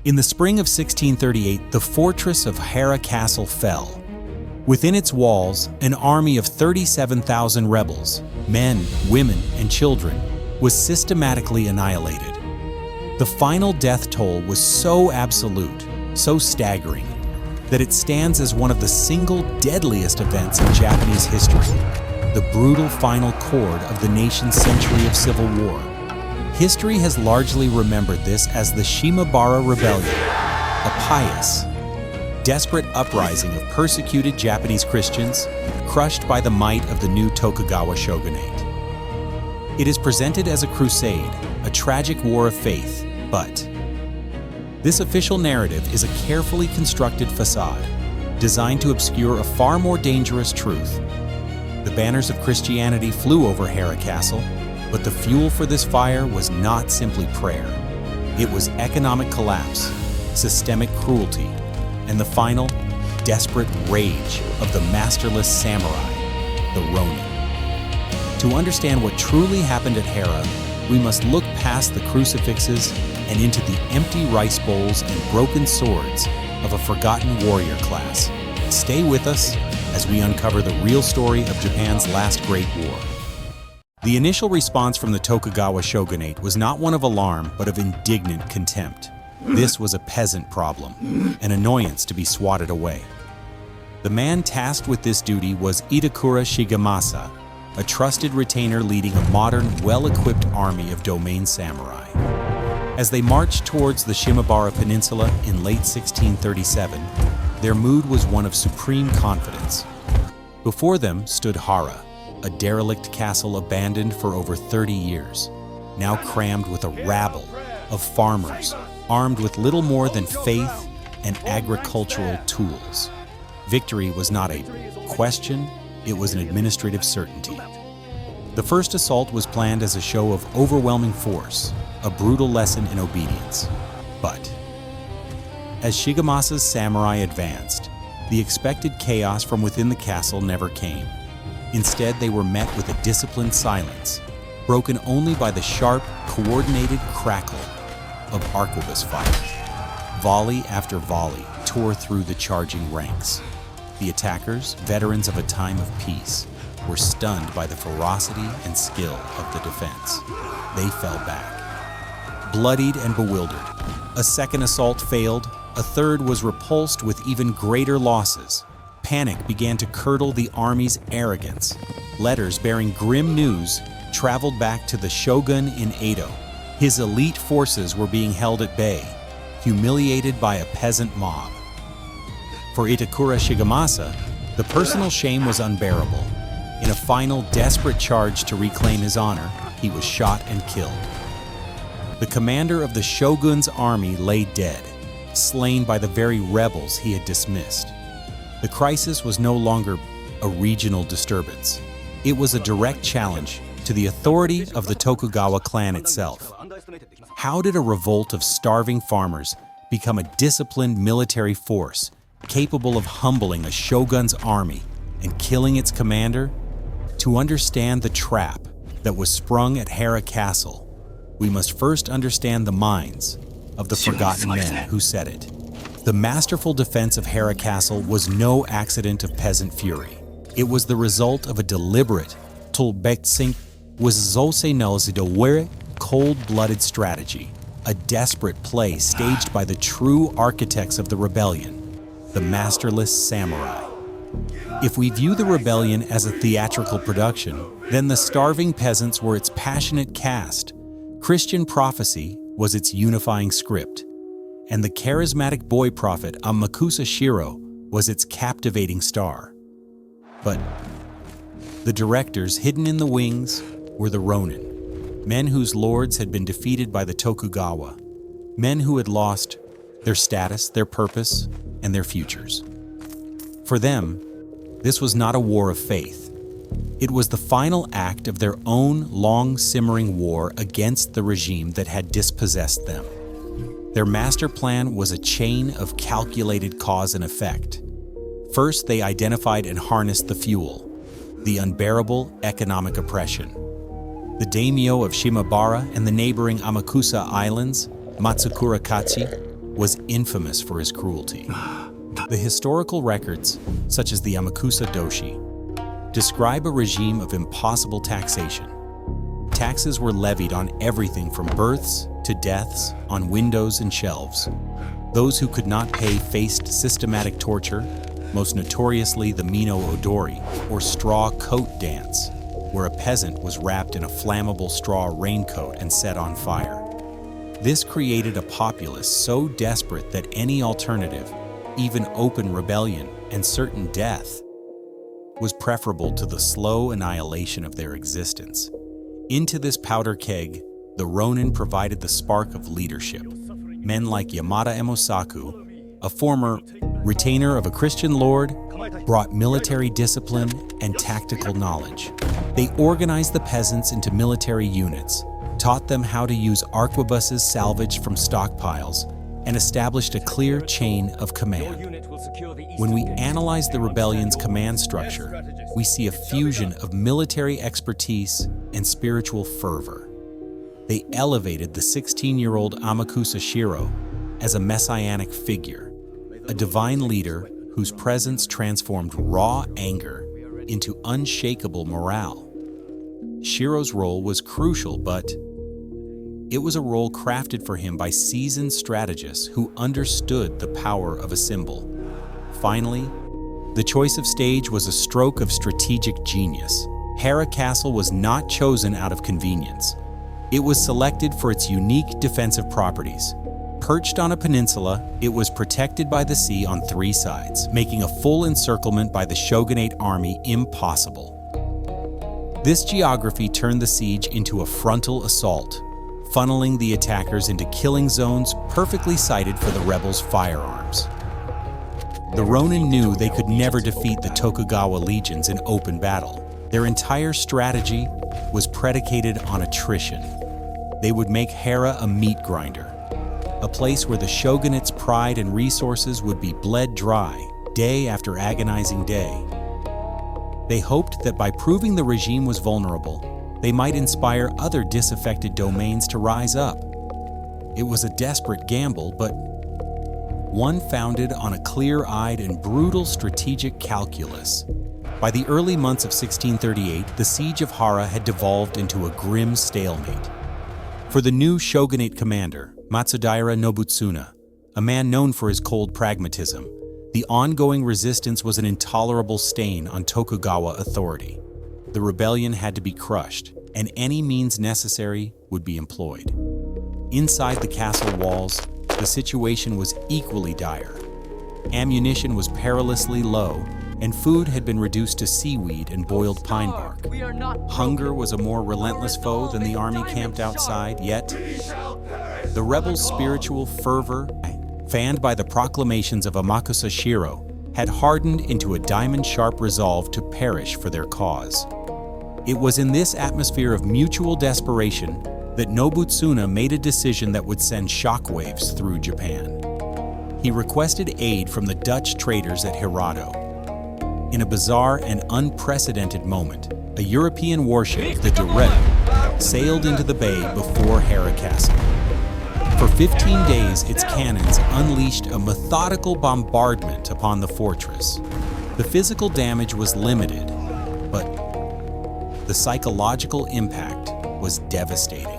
In the spring of 1638, the fortress of Hara Castle fell. Within its walls, an army of 37,000 rebels, men, women, and children, was systematically annihilated. The final death toll was so absolute, so staggering, that it stands as one of the single deadliest events in Japanese history, the brutal final chord of the nation's century of civil war. History has largely remembered this as the Shimabara Rebellion, a pious, desperate uprising of persecuted Japanese Christians crushed by the might of the new Tokugawa Shogunate. It is presented as a crusade, a tragic war of faith, but this official narrative is a carefully constructed facade designed to obscure a far more dangerous truth. The banners of Christianity flew over Hara Castle, but the fuel for this fire was not simply prayer. It was economic collapse, systemic cruelty, and the final, desperate rage of the masterless samurai, the Ronin. To understand what truly happened at Hara, we must look past the crucifixes and into the empty rice bowls and broken swords of a forgotten warrior class. Stay with us as we uncover the real story of Japan's last great war. The initial response from the Tokugawa Shogunate was not one of alarm, but of indignant contempt. This was a peasant problem, an annoyance to be swatted away. The man tasked with this duty was Itakura Shigemasa, a trusted retainer leading a modern, well-equipped army of domain samurai. As they marched towards the Shimabara Peninsula in late 1637, their mood was one of supreme confidence. Before them stood Hara, a derelict castle abandoned for over 30 years, now crammed with a rabble of farmers armed with little more than faith and agricultural tools. Victory was not a question, it was an administrative certainty. The first assault was planned as a show of overwhelming force, a brutal lesson in obedience. But as Shigemasa's samurai advanced, the expected chaos from within the castle never came. Instead, they were met with a disciplined silence, broken only by the sharp, coordinated crackle of arquebus fire. Volley after volley tore through the charging ranks. The attackers, veterans of a time of peace, were stunned by the ferocity and skill of the defense. They fell back, bloodied and bewildered. A second assault failed, a third was repulsed with even greater losses. Panic began to curdle the army's arrogance. Letters bearing grim news traveled back to the Shogun in Edo. His elite forces were being held at bay, humiliated by a peasant mob. For Itakura Shigemasa, the personal shame was unbearable. In a final, desperate charge to reclaim his honor, he was shot and killed. The commander of the Shogun's army lay dead, slain by the very rebels he had dismissed. The crisis was no longer a regional disturbance. It was a direct challenge to the authority of the Tokugawa clan itself. How did a revolt of starving farmers become a disciplined military force capable of humbling a shogun's army and killing its commander? To understand the trap that was sprung at Hara Castle, we must first understand the minds of the forgotten men who set it. The masterful defense of Hara Castle was no accident of peasant fury. It was the result of a deliberate, cold-blooded strategy, a desperate play staged by the true architects of the rebellion, the masterless samurai. If we view the rebellion as a theatrical production, then the starving peasants were its passionate cast, Christian prophecy was its unifying script, and the charismatic boy prophet Amakusa Shirō was its captivating star. But the directors hidden in the wings were the Ronin, men whose lords had been defeated by the Tokugawa, men who had lost their status, their purpose, and their futures. For them, this was not a war of faith. It was the final act of their own long-simmering war against the regime that had dispossessed them. Their master plan was a chain of calculated cause and effect. First, they identified and harnessed the fuel, the unbearable economic oppression. The daimyo of Shimabara and the neighboring Amakusa Islands, Matsukurakatsu, was infamous for his cruelty. The historical records, such as the Amakusa Doshi, describe a regime of impossible taxation. Taxes were levied on everything from births to deaths, on windows and shelves. Those who could not pay faced systematic torture, most notoriously the Mino Odori, or straw coat dance, where a peasant was wrapped in a flammable straw raincoat and set on fire. This created a populace so desperate that any alternative, even open rebellion and certain death, was preferable to the slow annihilation of their existence. Into this powder keg, the Ronin provided the spark of leadership. Men like Yamada Emosaku, a former retainer of a Christian lord, brought military discipline and tactical knowledge. They organized the peasants into military units, taught them how to use arquebuses salvaged from stockpiles, and established a clear chain of command. When we analyze the rebellion's command structure, we see a fusion of military expertise and spiritual fervor. They elevated the 16-year-old Amakusa Shirō as a messianic figure, a divine leader whose presence transformed raw anger into unshakable morale. Shiro's role was crucial, but it was a role crafted for him by seasoned strategists who understood the power of a symbol. Finally, the choice of stage was a stroke of strategic genius. Hara Castle was not chosen out of convenience. It was selected for its unique defensive properties. Perched on a peninsula, it was protected by the sea on 3 sides, making a full encirclement by the Shogunate army impossible. This geography turned the siege into a frontal assault, funneling the attackers into killing zones perfectly sited for the rebels' firearms. The Ronin knew they could never defeat the Tokugawa legions in open battle. Their entire strategy was predicated on attrition. They would make Hara a meat grinder, a place where the shogunate's pride and resources would be bled dry day after agonizing day. They hoped that by proving the regime was vulnerable, they might inspire other disaffected domains to rise up. It was a desperate gamble, but one founded on a clear-eyed and brutal strategic calculus. By the early months of 1638, the siege of Hara had devolved into a grim stalemate. For the new shogunate commander, Matsudaira Nobutsuna, a man known for his cold pragmatism, the ongoing resistance was an intolerable stain on Tokugawa authority. The rebellion had to be crushed, and any means necessary would be employed. Inside the castle walls, the situation was equally dire. Ammunition was perilously low, and food had been reduced to seaweed and boiled pine bark. Hunger was a more relentless foe than the army camped outside, yet the rebels' spiritual fervor, fanned by the proclamations of Amakusa Shirō, had hardened into a diamond-sharp resolve to perish for their cause. It was in this atmosphere of mutual desperation that Nobutsuna made a decision that would send shockwaves through Japan. He requested aid from the Dutch traders at Hirado. In a bizarre and unprecedented moment, a European warship, the De Revolt, sailed into the bay before Hara Castle. For 15 days, its cannons unleashed a methodical bombardment upon the fortress. The physical damage was limited, but the psychological impact was devastating.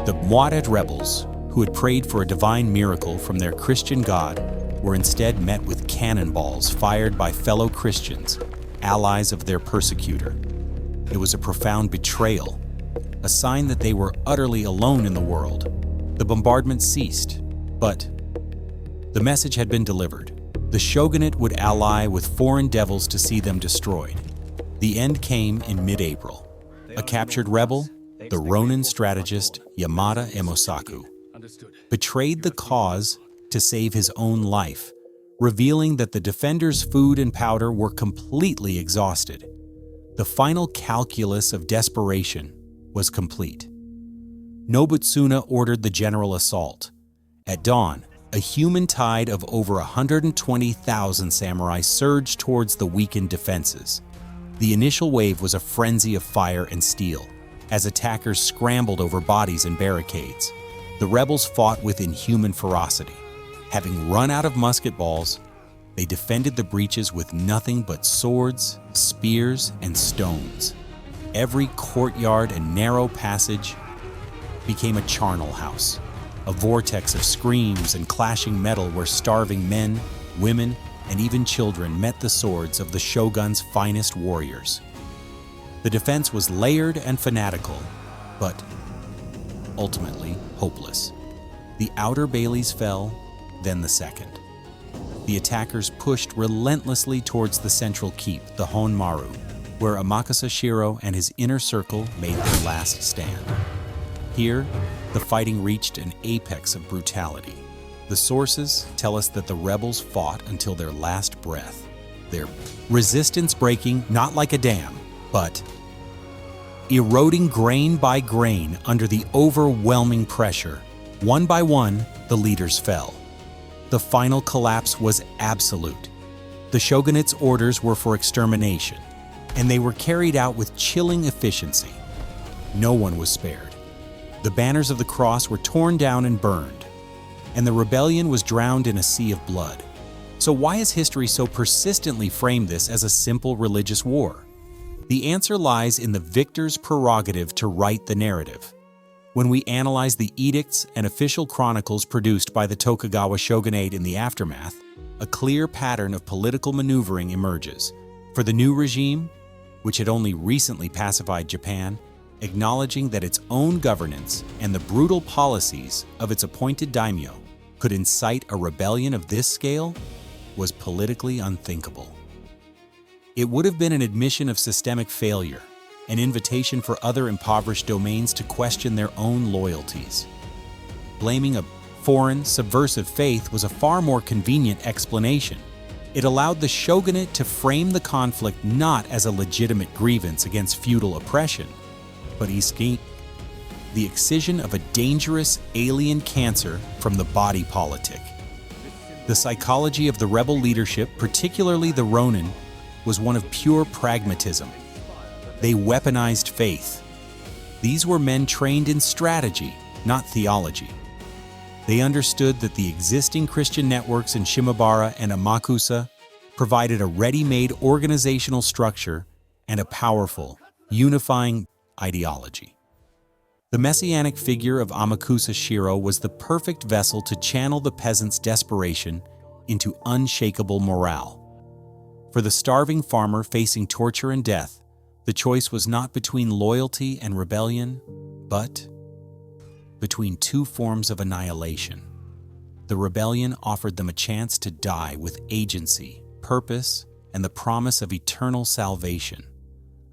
The Muad'Dib rebels, who had prayed for a divine miracle from their Christian God, were instead met with cannonballs fired by fellow Christians, allies of their persecutor. It was a profound betrayal, a sign that they were utterly alone in the world. The bombardment ceased, but the message had been delivered. The shogunate would ally with foreign devils to see them destroyed. The end came in mid-April. A captured rebel, the Ronin strategist Yamada Emosaku, betrayed the cause to save his own life, revealing that the defenders' food and powder were completely exhausted. The final calculus of desperation was complete. Nobutsuna ordered the general assault. At dawn, a human tide of over 120,000 samurai surged towards the weakened defenses. The initial wave was a frenzy of fire and steel, as attackers scrambled over bodies and barricades. The rebels fought with inhuman ferocity. Having run out of musket balls, they defended the breaches with nothing but swords, spears, and stones. Every courtyard and narrow passage became a charnel house, a vortex of screams and clashing metal where starving men, women, and even children met the swords of the shogun's finest warriors. The defense was layered and fanatical, but ultimately hopeless. The outer bailies fell, then the second. The attackers pushed relentlessly towards the central keep, the Honmaru, where Amakusa Shirō and his inner circle made their last stand. Here, the fighting reached an apex of brutality. The sources tell us that the rebels fought until their last breath, their resistance breaking not like a dam, but eroding grain by grain under the overwhelming pressure. One by one, the leaders fell. The final collapse was absolute. The shogunate's orders were for extermination, and they were carried out with chilling efficiency. No one was spared. The banners of the cross were torn down and burned, and the rebellion was drowned in a sea of blood. So why has history so persistently framed this as a simple religious war? The answer lies in the victor's prerogative to write the narrative. When we analyze the edicts and official chronicles produced by the Tokugawa Shogunate in the aftermath, a clear pattern of political maneuvering emerges. For the new regime, which had only recently pacified Japan, acknowledging that its own governance and the brutal policies of its appointed daimyo could incite a rebellion of this scale was politically unthinkable. It would have been an admission of systemic failure, an invitation for other impoverished domains to question their own loyalties. Blaming a foreign, subversive faith was a far more convenient explanation. It allowed the shogunate to frame the conflict not as a legitimate grievance against feudal oppression, but the excision of a dangerous alien cancer from the body politic. The psychology of the rebel leadership, particularly the Ronin, was one of pure pragmatism. They weaponized faith. These were men trained in strategy, not theology. They understood that the existing Christian networks in Shimabara and Amakusa provided a ready-made organizational structure and a powerful, unifying ideology. The messianic figure of Amakusa Shirō was the perfect vessel to channel the peasants' desperation into unshakable morale. For the starving farmer facing torture and death, the choice was not between loyalty and rebellion, but between two forms of annihilation. The rebellion offered them a chance to die with agency, purpose, and the promise of eternal salvation,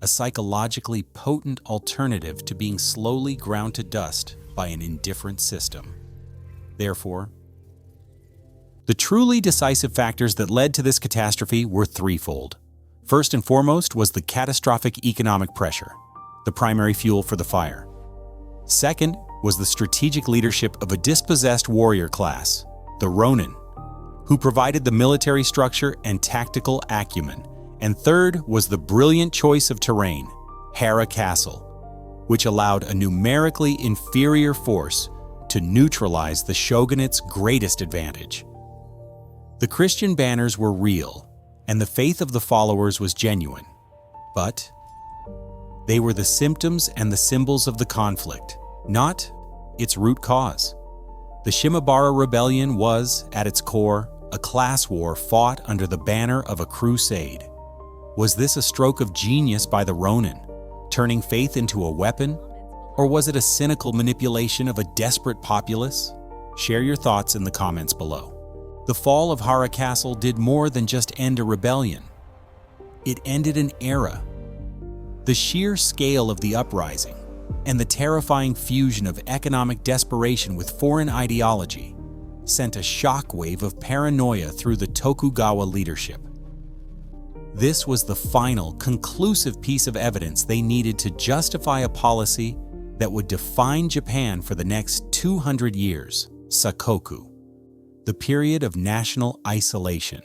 a psychologically potent alternative to being slowly ground to dust by an indifferent system. Therefore, the truly decisive factors that led to this catastrophe were threefold. First and foremost was the catastrophic economic pressure, the primary fuel for the fire. Second was the strategic leadership of a dispossessed warrior class, the Ronin, who provided the military structure and tactical acumen. And third was the brilliant choice of terrain, Hara Castle, which allowed a numerically inferior force to neutralize the shogunate's greatest advantage. The Christian banners were real, and the faith of the followers was genuine, but they were the symptoms and the symbols of the conflict, not its root cause. The Shimabara Rebellion was, at its core, a class war fought under the banner of a crusade. Was this a stroke of genius by the Ronin, turning faith into a weapon? Or was it a cynical manipulation of a desperate populace? Share your thoughts in the comments below. The fall of Hara Castle did more than just end a rebellion. It ended an era. The sheer scale of the uprising and the terrifying fusion of economic desperation with foreign ideology sent a shockwave of paranoia through the Tokugawa leadership. This was the final, conclusive piece of evidence they needed to justify a policy that would define Japan for the next 200 years, Sakoku, the period of national isolation.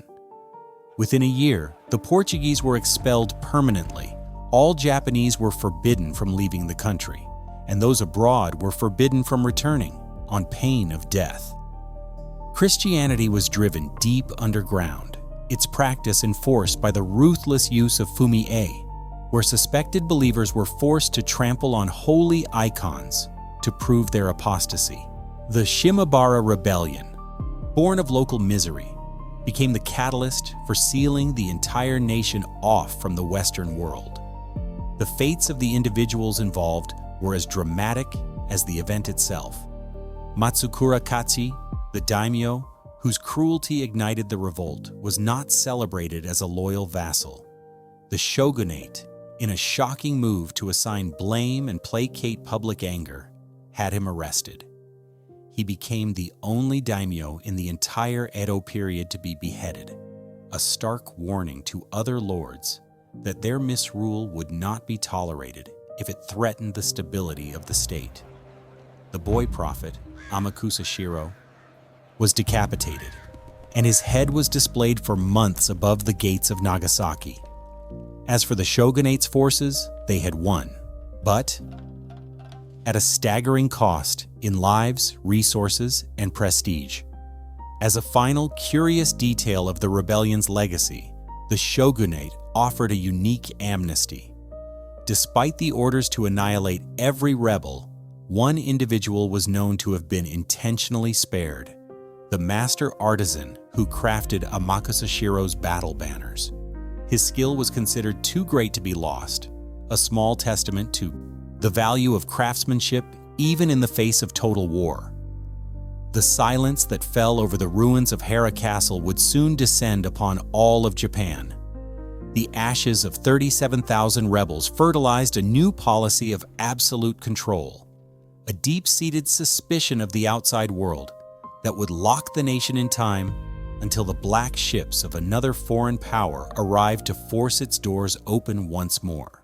Within a year, the Portuguese were expelled permanently. All Japanese were forbidden from leaving the country, and those abroad were forbidden from returning. on pain of death. Christianity was driven deep underground, its practice enforced by the ruthless use of fumi-e, where suspected believers were forced to trample on holy icons to prove their apostasy. The Shimabara Rebellion, born of local misery, became the catalyst for sealing the entire nation off from the Western world. The fates of the individuals involved were as dramatic as the event itself. Matsukura Kachi, the daimyo, whose cruelty ignited the revolt, was not celebrated as a loyal vassal. The shogunate, in a shocking move to assign blame and placate public anger, had him arrested. He became the only daimyo in the entire Edo period to be beheaded, a stark warning to other lords that their misrule would not be tolerated if it threatened the stability of the state. The boy prophet, Amakusa Shirō, was decapitated, and his head was displayed for months above the gates of Nagasaki. As for the shogunate's forces, they had won, but at a staggering cost in lives, resources, and prestige. As a final curious detail of the rebellion's legacy, the shogunate offered a unique amnesty. Despite the orders to annihilate every rebel, one individual was known to have been intentionally spared: the master artisan who crafted Amakusa Shirō's battle banners. His skill was considered too great to be lost, a small testament to the value of craftsmanship even in the face of total war. The silence that fell over the ruins of Hara Castle would soon descend upon all of Japan. The ashes of 37,000 rebels fertilized a new policy of absolute control, a deep-seated suspicion of the outside world that would lock the nation in time until the black ships of another foreign power arrived to force its doors open once more.